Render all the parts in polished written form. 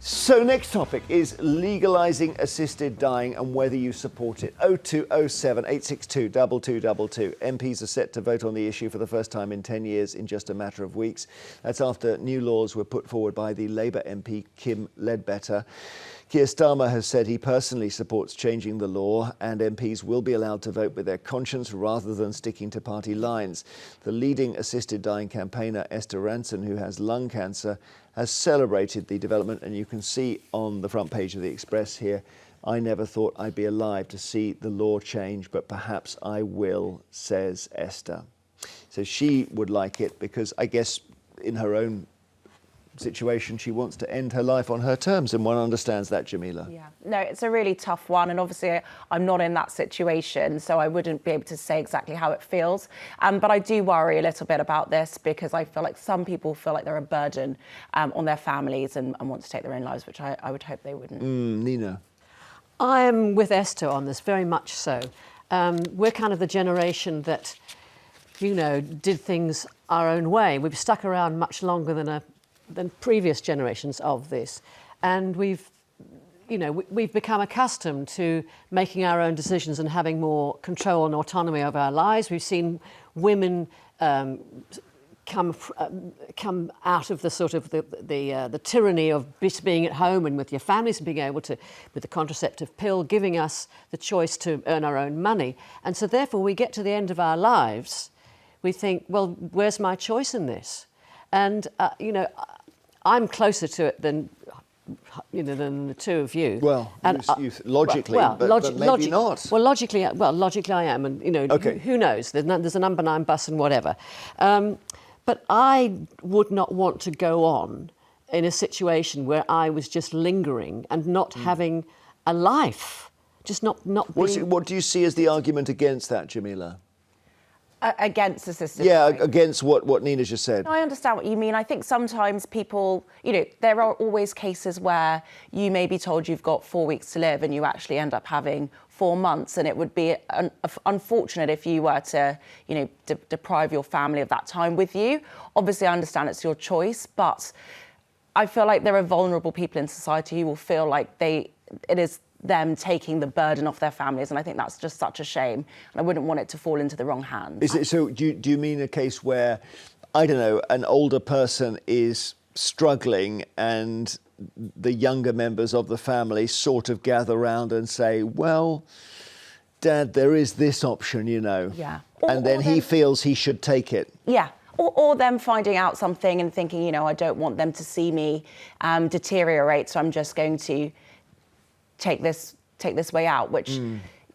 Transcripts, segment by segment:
So next topic is legalising assisted dying and whether you support it. 0207 862 2222. MPs are set to vote on the issue for the first time in 10 years in just a matter of weeks. That's after new laws were put forward by the Labour MP Kim Leadbeater. Keir Starmer has said he personally supports changing the law and MPs will be allowed to vote with their conscience rather than sticking to party lines. The leading assisted dying campaigner, Esther Rantzen, who has lung cancer, has celebrated the development, and you can see on the front page of the Express here, "I never thought I'd be alive to see the law change, but perhaps I will," says Esther. So she would like it because I guess in her own situation she wants to end her life on her terms, and one understands that, Jamila. Yeah, no, it's a really tough one, and obviously I'm not in that situation, so I wouldn't be able to say exactly how it feels. But I do worry a little bit about this because I feel like some people feel like they're a burden on their families and want to take their own lives, which I would hope they wouldn't. Nina? I am with Esther on this, very much so. We're kind of the generation that, you know, did things our own way. We've stuck around much longer than previous generations of this, and we've become accustomed to making our own decisions and having more control and autonomy over our lives. We've seen women come out of the sort of the tyranny of just being at home and with your families and being able to, with the contraceptive pill, giving us the choice to earn our own money. And so therefore we get to the end of our lives, we think, well, where's my choice in this? And I'm closer to it than the two of you. Well, and logically, but maybe not. Well, logically I am, and okay. Who knows? There's a number 9 bus and whatever. But I would not want to go on in a situation where I was just lingering and not having a life, just not being. What do you see as the argument against that, Jamila? Against assisted Yeah, dying. Against what Nina just said. I understand what you mean. I think sometimes people, there are always cases where you may be told you've got 4 weeks to live and you actually end up having 4 months, and it would be unfortunate if you were to, deprive your family of that time with you. Obviously, I understand it's your choice, but I feel like there are vulnerable people in society who will feel like it is them taking the burden off their families, and I think that's just such a shame, and I wouldn't want it to fall into the wrong hands. Is it so? Do you mean a case where, I don't know, an older person is struggling and the younger members of the family sort of gather round and say, well, Dad, there is this option, Yeah. And then he feels he should take it. Yeah. Or them finding out something and thinking, I don't want them to see me deteriorate, so I'm just going to take this way out, which,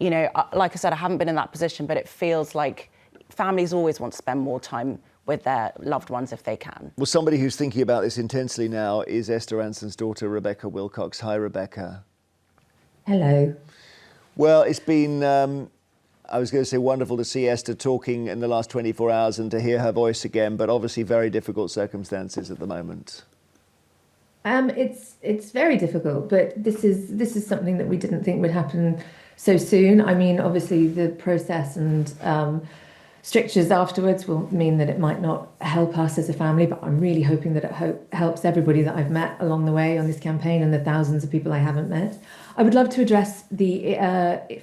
like I said, I haven't been in that position, but it feels like families always want to spend more time with their loved ones if they can. Well, somebody who's thinking about this intensely now is Esther Rantzen's daughter, Rebecca Wilcox. Hi, Rebecca. Hello. Well, it's been, I was going to say wonderful to see Esther talking in the last 24 hours and to hear her voice again, but obviously very difficult circumstances at the moment. It's very difficult, but this is something that we didn't think would happen so soon. I mean, obviously the process and strictures afterwards will mean that it might not help us as a family, but I'm really hoping that it helps everybody that I've met along the way on this campaign and the thousands of people I haven't met. I would love to address the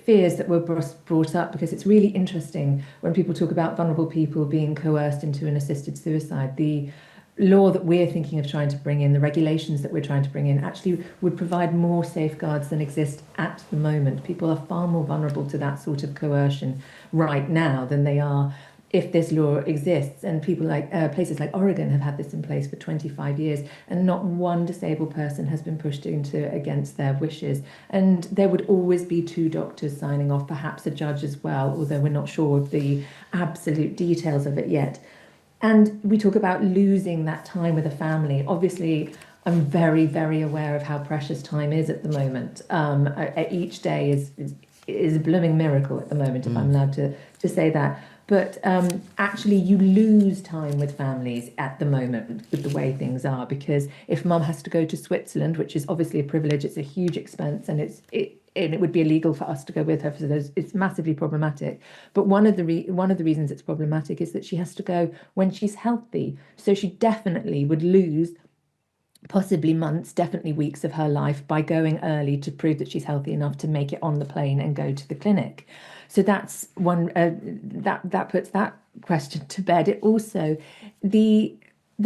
fears that were brought up, because it's really interesting when people talk about vulnerable people being coerced into an assisted suicide. The law that we're thinking of trying to bring in, the regulations that we're trying to bring in, actually would provide more safeguards than exist at the moment. People are far more vulnerable to that sort of coercion right now than they are if this law exists. And people like places like Oregon have had this in place for 25 years, and not one disabled person has been pushed into against their wishes. And there would always be 2 doctors signing off, perhaps a judge as well, although we're not sure of the absolute details of it yet. And we talk about losing that time with a family. Obviously, I'm very, very aware of how precious time is at the moment. Each day is a blooming miracle at the moment, if I'm allowed to say that. But actually, you lose time with families at the moment with the way things are, because if mum has to go to Switzerland, which is obviously a privilege, it's a huge expense, and it would be illegal for us to go with her, so it's massively problematic. But one of the reasons it's problematic is that she has to go when she's healthy, so she definitely would lose possibly months, definitely weeks of her life by going early to prove that she's healthy enough to make it on the plane and go to the clinic. So that's one that puts that question to bed. It also the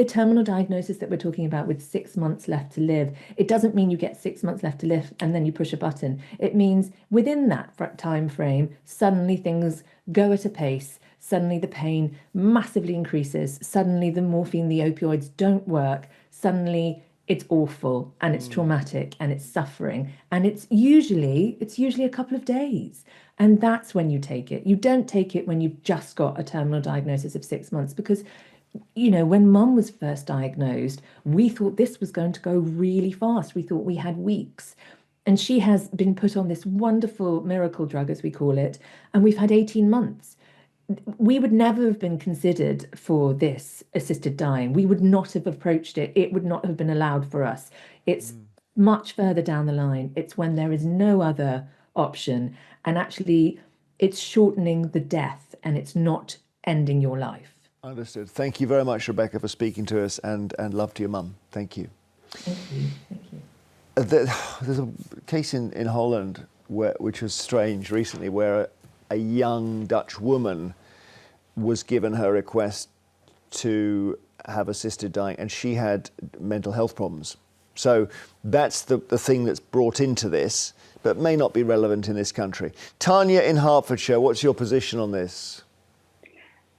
terminal diagnosis that we're talking about with 6 months left to live, it doesn't mean you get 6 months left to live and then you push a button. It means within that time frame, suddenly things go at a pace. Suddenly the pain massively increases. Suddenly the morphine, the opioids don't work. Suddenly it's awful and it's traumatic and it's suffering. And it's usually a couple of days. And that's when you take it. You don't take it when you've just got a terminal diagnosis of 6 months, because when Mum was first diagnosed, we thought this was going to go really fast. We thought we had weeks. And she has been put on this wonderful miracle drug, as we call it, and we've had 18 months. We would never have been considered for this assisted dying. We would not have approached it. It would not have been allowed for us. It's much further down the line. It's when there is no other option. And actually, it's shortening the death and it's not ending your life. Understood. Thank you very much, Rebecca, for speaking to us, and love to your mum. Thank you. Thank you. Thank you. There's a case in Holland which was strange recently, where a young Dutch woman was given her request to have assisted dying, and she had mental health problems. So that's the thing that's brought into this, but may not be relevant in this country. Tanya in Hertfordshire, what's your position on this?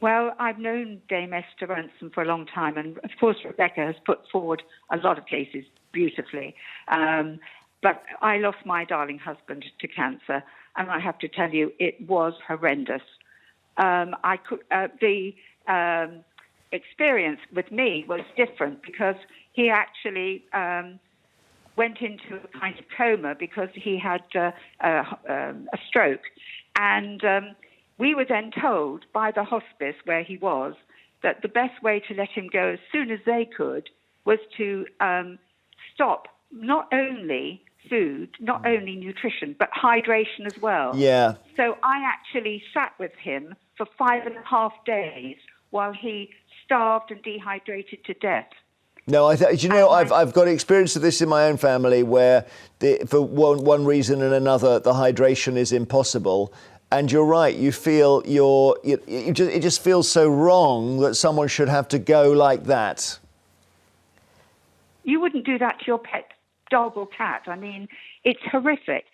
Well, I've known Dame Esther Rantzen for a long time, and of course Rebecca has put forward a lot of cases beautifully. But I lost my darling husband to cancer, and I have to tell you, it was horrendous. The experience with me was different, because he actually went into a kind of coma because he had a stroke, and we were then told by the hospice where he was that the best way to let him go as soon as they could was to stop not only food, not only nutrition, but hydration as well. Yeah. So I actually sat with him for 5.5 days while he starved and dehydrated to death. No, I've got experience of this in my own family, where for one reason and another, the hydration is impossible. And you're right, you feel it just feels so wrong that someone should have to go like that. You wouldn't do that to your pet dog or cat. I mean, it's horrific.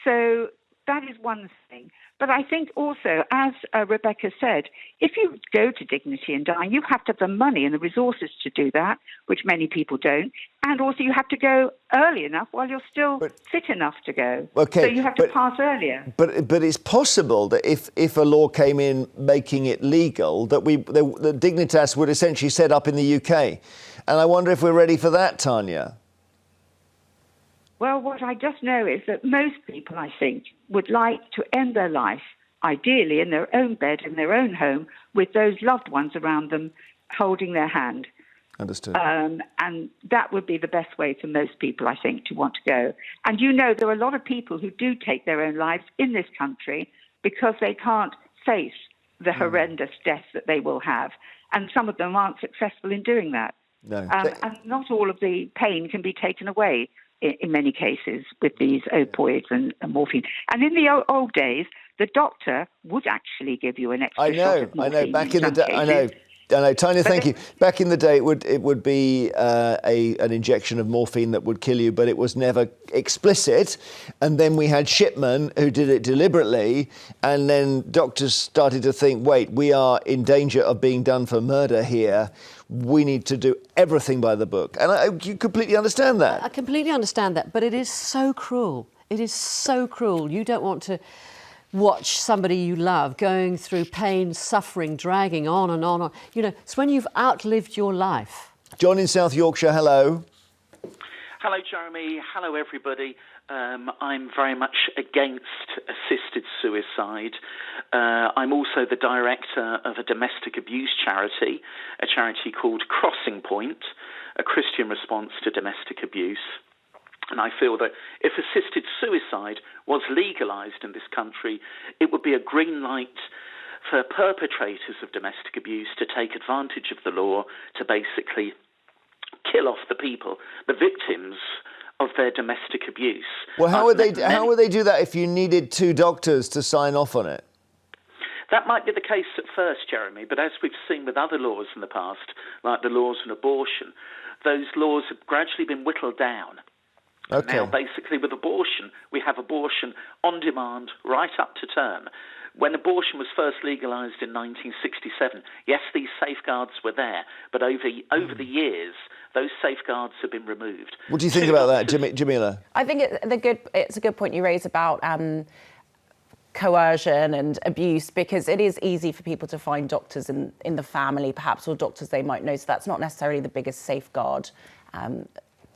So that is one thing. But I think also, as Rebecca said, if you go to dignity and dying, you have to have the money and the resources to do that, which many people don't. And also you have to go early enough while you're still fit enough to go. Okay, so you have to pass earlier. But it's possible that if a law came in making it legal, that the Dignitas would essentially set up in the UK. And I wonder if we're ready for that, Tanya. Well, what I just know is that most people, I think, would like to end their life, ideally in their own bed, in their own home, with those loved ones around them holding their hand. Understood. And that would be the best way for most people, I think, to want to go. And there are a lot of people who do take their own lives in this country because they can't face the horrendous death that they will have. And some of them aren't successful in doing that. No. And not all of the pain can be taken away in many cases with these opioids and morphine. And in the old days, the doctor would actually give you an extra shot of morphine. I know. Back in the day, I know. Tanya, thank you. Back in the day, it would be an injection of morphine that would kill you, but it was never explicit. And then we had shipmen who did it deliberately, and then doctors started to think, wait, we are in danger of being done for murder here. We need to do everything by the book. And you completely understand that. I completely understand that, but it is so cruel. It is so cruel. You don't want to watch somebody you love going through pain, suffering, dragging on and on. It's when you've outlived your life. John in South Yorkshire, hello. Hello, Jeremy. Hello, everybody. I'm very much against assisted suicide. I'm also the director of a domestic abuse charity, a charity called Crossing Point, a Christian response to domestic abuse. And I feel that if assisted suicide was legalised in this country, it would be a green light for perpetrators of domestic abuse to take advantage of the law to basically kill off the people, the victims of their domestic abuse. Well, how would they do that if you needed 2 doctors to sign off on it? That might be the case at first, Jeremy, but as we've seen with other laws in the past, like the laws on abortion, those laws have gradually been whittled down. Okay. Now, basically, with abortion, we have abortion on demand right up to term. When abortion was first legalised in 1967, yes, these safeguards were there, but over the years, those safeguards have been removed. What do you think about that, Jamila? I think it's a good point you raise about coercion and abuse, because it is easy for people to find doctors in the family, perhaps, or doctors they might know. So that's not necessarily the biggest safeguard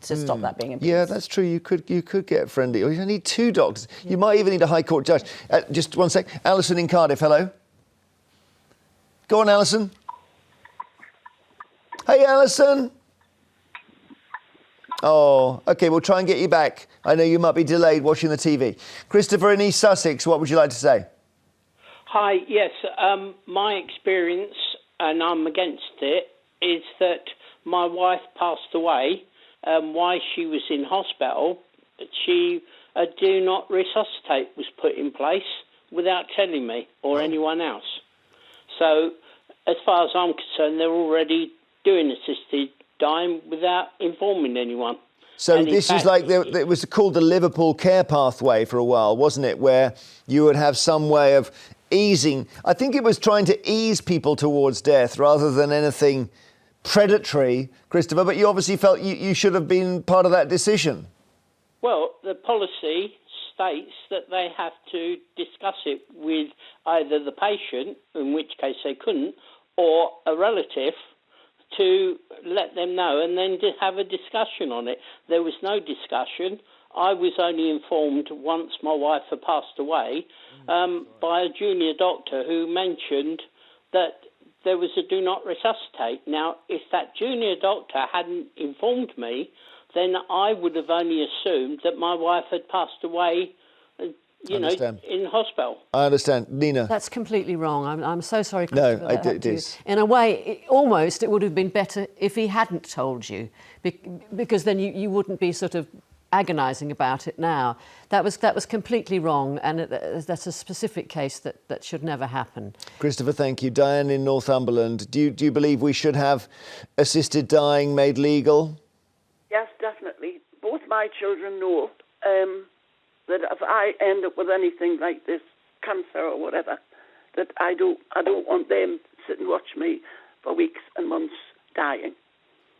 to stop that being abused. Yeah, that's true. You could get friendly, or you don't need 2 doctors. Yeah. You might even need a High Court judge. Just one sec. Alison in Cardiff, hello. Go on, Alison. Hey, Alison. Oh, OK, we'll try and get you back. I know you might be delayed watching the TV. Christopher in East Sussex, what would you like to say? Hi, yes. My experience, and I'm against it, is that my wife passed away while she was in hospital. A do not resuscitate was put in place without telling me or anyone else. So, as far as I'm concerned, they're already doing assisted dying without informing anyone. So this is like, it was called the Liverpool care pathway for a while, wasn't it? Where you would have some way of easing. I think it was trying to ease people towards death rather than anything predatory, Christopher, but you obviously felt you should have been part of that decision. Well, the policy states that they have to discuss it with either the patient, in which case they couldn't, or a relative, to let them know and then to have a discussion on it. There was no discussion. I was only informed once my wife had passed away by a junior doctor who mentioned that there was a do not resuscitate. Now, if that junior doctor hadn't informed me, then I would have only assumed that my wife had passed away, in hospital. I understand. Nina? That's completely wrong. I'm so sorry. No, it is. In a way, it would have been better if he hadn't told you, because then you wouldn't be sort of agonising about it now. That was completely wrong, and that's a specific case that should never happen. Christopher, thank you. Diane in Northumberland, do you believe we should have assisted dying made legal? Yes, definitely. Both my children know that if I end up with anything like this, cancer or whatever, that I don't want them to sit and watch me for weeks and months dying.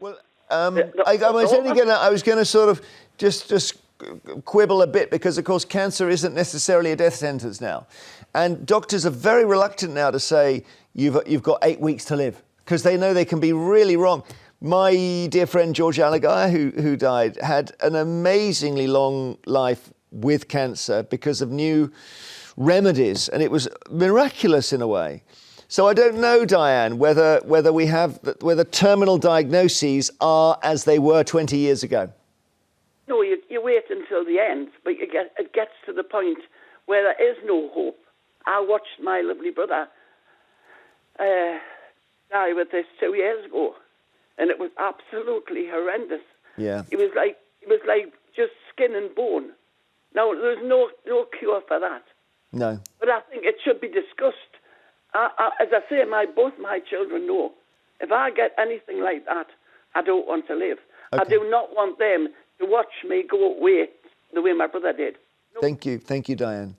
Well, I was going to sort of just quibble a bit, because of course cancer isn't necessarily a death sentence now, and doctors are very reluctant now to say you've got 8 weeks to live, because they know they can be really wrong. My dear friend George Allagaya, who died, had an amazingly long life with cancer because of new remedies, and it was miraculous in a way. So I don't know, Diane, whether terminal diagnoses are as they were 20 years ago. No, you wait until the end, but it gets to the point where there is no hope. I watched my lovely brother die with this 2 years ago, and it was absolutely horrendous. Yeah. It was like just skin and bone. Now, there's no cure for that. No. But I think it should be discussed. As I say, both my children know, if I get anything like that, I don't want to live. Okay. I do not want them to watch me go away the way my brother did. No. Thank you, Diane.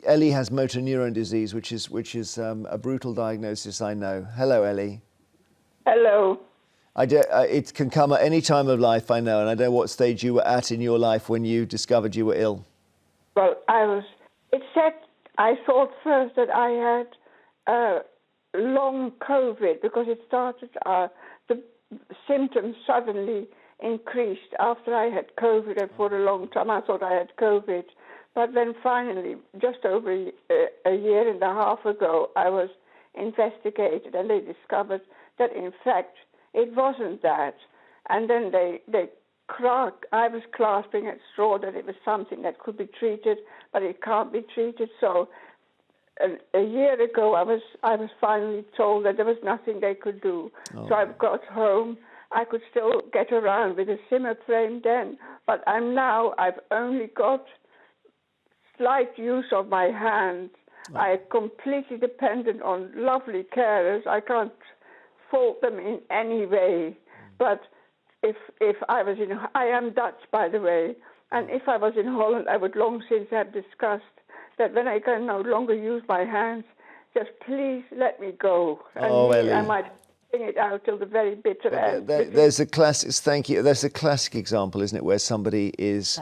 Ellie has motor neuron disease, which is a brutal diagnosis, I know. Hello, Ellie. Hello. It can come at any time of life, I know, and I don't know what stage you were at in your life when you discovered you were ill. Well, I thought first that I had long COVID, because it started, the symptoms suddenly increased after I had COVID, and for a long time I thought I had COVID. But then finally, just over a year and a half ago, I was investigated, and they discovered that in fact it wasn't that. And then I was clasping at straw that it was something that could be treated, but it can't be treated. So a year ago, I was finally told that there was nothing they could do. Oh. So I got home. I could still get around with a Zimmer frame then, but I've only got slight use of my hands. I'm completely dependent on lovely carers. I can't fault them in any way. But if I was I am Dutch, by the way, and if I was in Holland, I would long since have discussed that when I can no longer use my hands, just please let me go. And I might bring it out till the very bitter end. There's a classic. Thank you. There's a classic example, isn't it, where somebody is.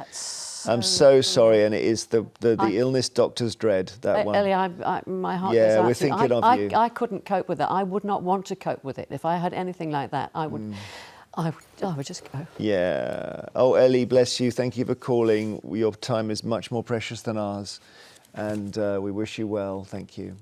I'm so sorry, and it is the illness doctor's dread. That one. Ellie, my heart. Yeah, is we're thinking of you. I couldn't cope with that. I would not want to cope with it. If I had anything like that, I would just go. Yeah. Oh, Ellie, bless you. Thank you for calling. Your time is much more precious than ours, and we wish you well. Thank you.